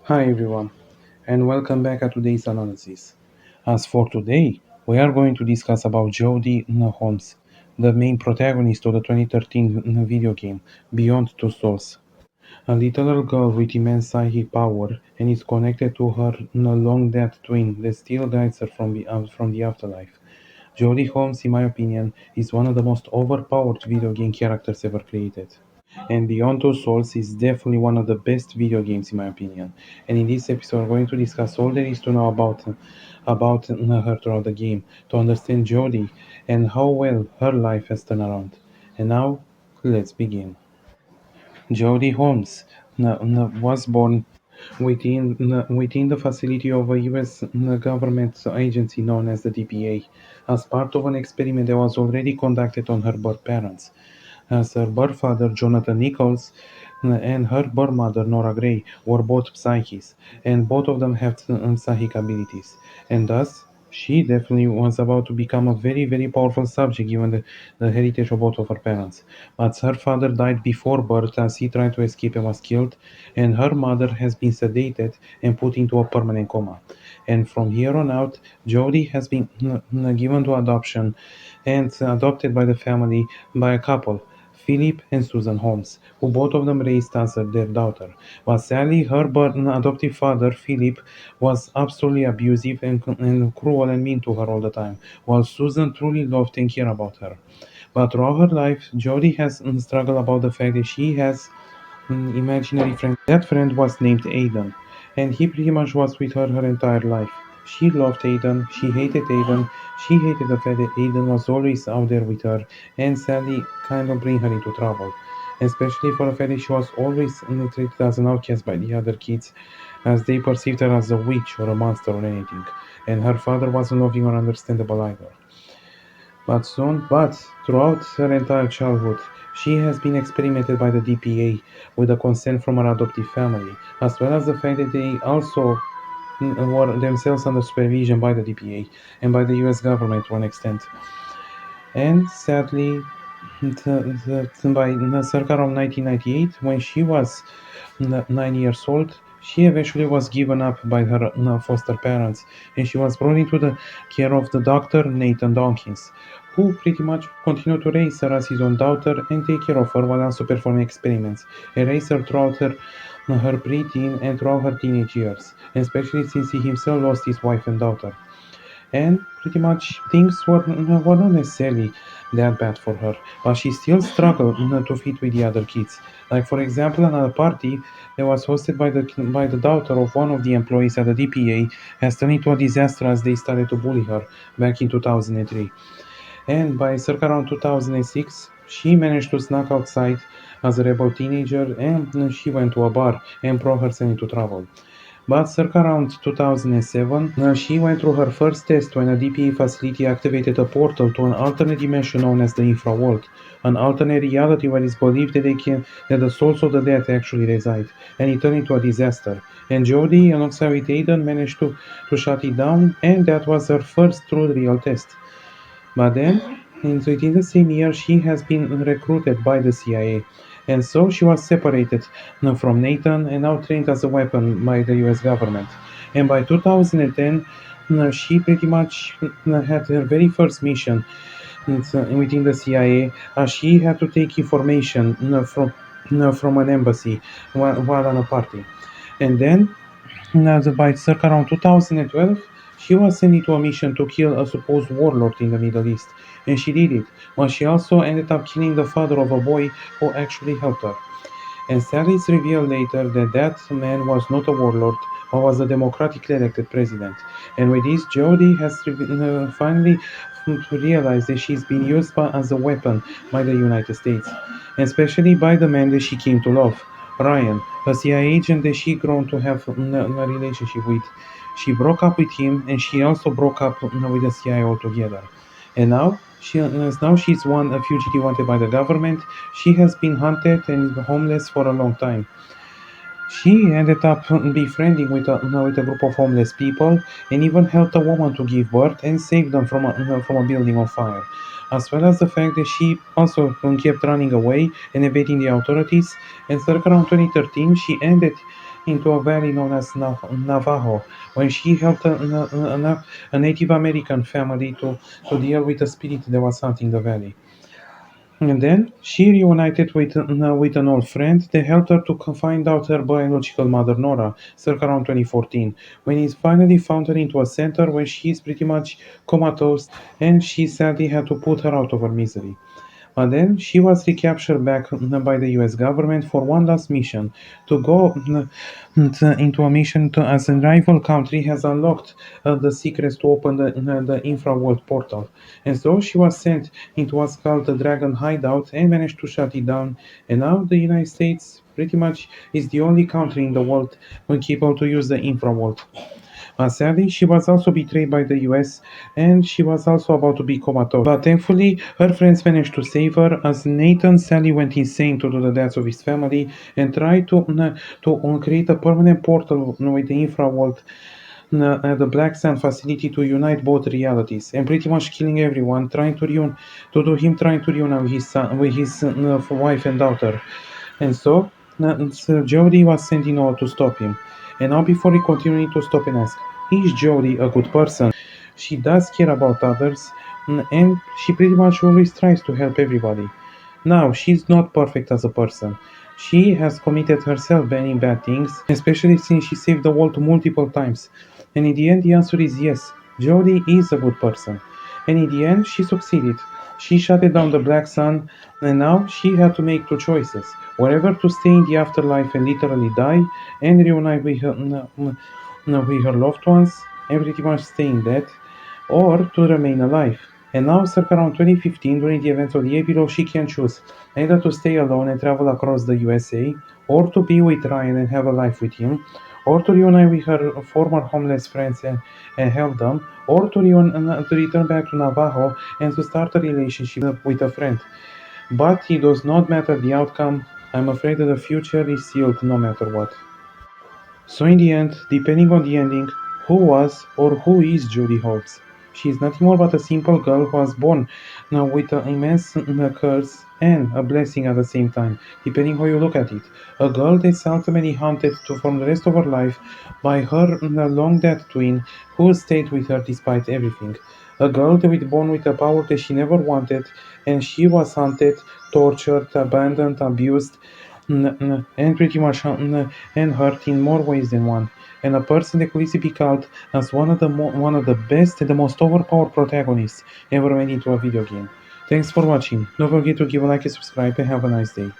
Hi everyone, and welcome back at today's analysis. As for today, we are going to discuss about Jodie Holmes, the main protagonist of the 2013 video game Beyond Two Souls. A little girl with immense psychic power and is connected to her long-dead twin that still guides her from the afterlife. Jodie Holmes, in my opinion, is one of the most overpowered video game characters ever created. And Beyond Two Souls is definitely one of the best video games in my opinion. And in this episode, we're going to discuss all there is to know about her throughout the game, to understand Jodie and how well her life has turned around. And now, let's begin. Jodie Holmes was born within the facility of a U.S. government agency known as the DPA, as part of an experiment that was already conducted on her birth parents. As her birth father, Jonathan Nichols, and her birth mother, Nora Gray, were both psychics, and both of them have psychic abilities. And thus, she definitely was about to become a very, very powerful subject given the heritage of both of her parents. But her father died before birth as he tried to escape and was killed, and her mother has been sedated and put into a permanent coma. And from here on out, Jodie has been given to adoption and adopted by the family by a couple, Philip and Susan Holmes, who both of them raised as their daughter. But sadly, her adoptive father, Philip, was absolutely abusive and cruel and mean to her all the time, while Susan truly loved and cared about her. But throughout her life, Jodie has struggled about the fact that she has an imaginary friend. That friend was named Aidan, and he pretty much was with her entire life. She loved Aidan, she hated Aidan, she hated the fact that Aidan was always out there with her, and sadly kind of bring her into trouble. Especially for the fact that she was always treated as an outcast by the other kids, as they perceived her as a witch or a monster or anything. And her father wasn't loving or understandable either. But throughout her entire childhood, she has been experimented by the DPA with the consent from her adoptive family, as well as the fact that they also were themselves under supervision by the DPA and by the US government to an extent. And sadly, by circa around 1998, when she was 9 years old, she eventually was given up by her foster parents, and she was brought into the care of the doctor Nathan Dawkins, who pretty much continued to raise her as his own daughter and take care of her while also performing experiments, and raise her throughout her preteen and throughout her teenage years, especially since he himself lost his wife and daughter. And pretty much things were not necessarily that bad for her, but she still struggled to fit with the other kids. Like for example, another party that was hosted by the daughter of one of the employees at the DPA has turned into a disaster as they started to bully her back in 2003. And by circa around 2006, she managed to sneak outside as a rebel teenager and she went to a bar and brought herself into trouble. But circa around 2007, she went through her first test when a DPA facility activated a portal to an alternate dimension known as the infraworld, an alternate reality where it's believed that the souls of the dead actually reside, and it turned into a disaster. And Jodie, alongside with Aidan, managed to shut it down, and that was her first true real test. But then, within the same year, she has been recruited by the CIA. And so she was separated from Nathan and now trained as a weapon by the US government. And by 2010, she pretty much had her very first mission within the CIA, as she had to take information from an embassy while on a party. And then by circa around 2012, she was sent into a mission to kill a supposed warlord in the Middle East, and she did it, but she also ended up killing the father of a boy who actually helped her. And sadly, it's revealed later that that man was not a warlord, but was a democratically elected president. And with this, Jodie has finally realized that she's been used as a weapon by the United States, especially by the man that she came to love, Ryan, a CIA agent that she grown to have a relationship with. She broke up with him, and she also broke up with the CIA altogether. And now she's a fugitive wanted by the government. She has been hunted and is homeless for a long time. She ended up befriending with a group of homeless people and even helped a woman to give birth and saved them from a building on fire. As well as the fact that she also kept running away and evading the authorities. And circa around 2013, she ended into a valley known as Navajo, when she helped a Native American family to deal with a spirit that was haunting the valley. And then she reunited with an old friend that helped her to find out her biological mother Nora, circa around 2014, when he finally found her into a center where she is pretty much comatose and she sadly had to put her out of her misery. But then she was recaptured back by the US government for one last mission to go into a mission as a rival country has unlocked the secrets to open the infraworld portal. And so she was sent into what's called the Dragon Hideout and managed to shut it down. And now the United States pretty much is the only country in the world who capable to use the infraworld. Sadly, she was also betrayed by the US and she was also about to be comatose. But thankfully, her friends managed to save her as Nathan sadly went insane to do the deaths of his family and tried to create a permanent portal with the infraworld at the Black Sand facility to unite both realities and pretty much killing everyone, trying to reunite with his son, with his wife and daughter. And so Jody was sent in order to stop him. And now, before we continue, to stop and ask: is Jody a good person? She does care about others, and she pretty much always tries to help everybody. Now, she's not perfect as a person. She has committed herself many bad things, especially since she saved the world multiple times. And in the end, the answer is yes. Jodie is a good person. And in the end, she succeeded. She shut down the Black Sun, and now she had to make two choices: whether to stay in the afterlife and literally die, and reunite with with her loved ones, and pretty much staying dead, or to remain alive. And now, circa around 2015, during the events of the year below, she can choose either to stay alone and travel across the USA, or to be with Ryan and have a life with him, or to reunite with her former homeless friends and help them, or to return back to Navajo and to start a relationship with a friend. But it does not matter the outcome. I'm afraid that the future is sealed no matter what. So in the end, depending on the ending, who was or who is Jodie Holmes? She is nothing more but a simple girl who was born now with an immense curse and a blessing at the same time, depending how you look at it. A girl that's ultimately haunted to from the rest of her life by her long dead twin who stayed with her despite everything. A girl that was born with a power that she never wanted, and she was haunted, tortured, abandoned, abused, and pretty much and hurt in more ways than one. And a person that could easily be called as one of the best and the most overpowered protagonists ever made into a video game. Thanks for watching. Don't forget to give a like and subscribe and have a nice day.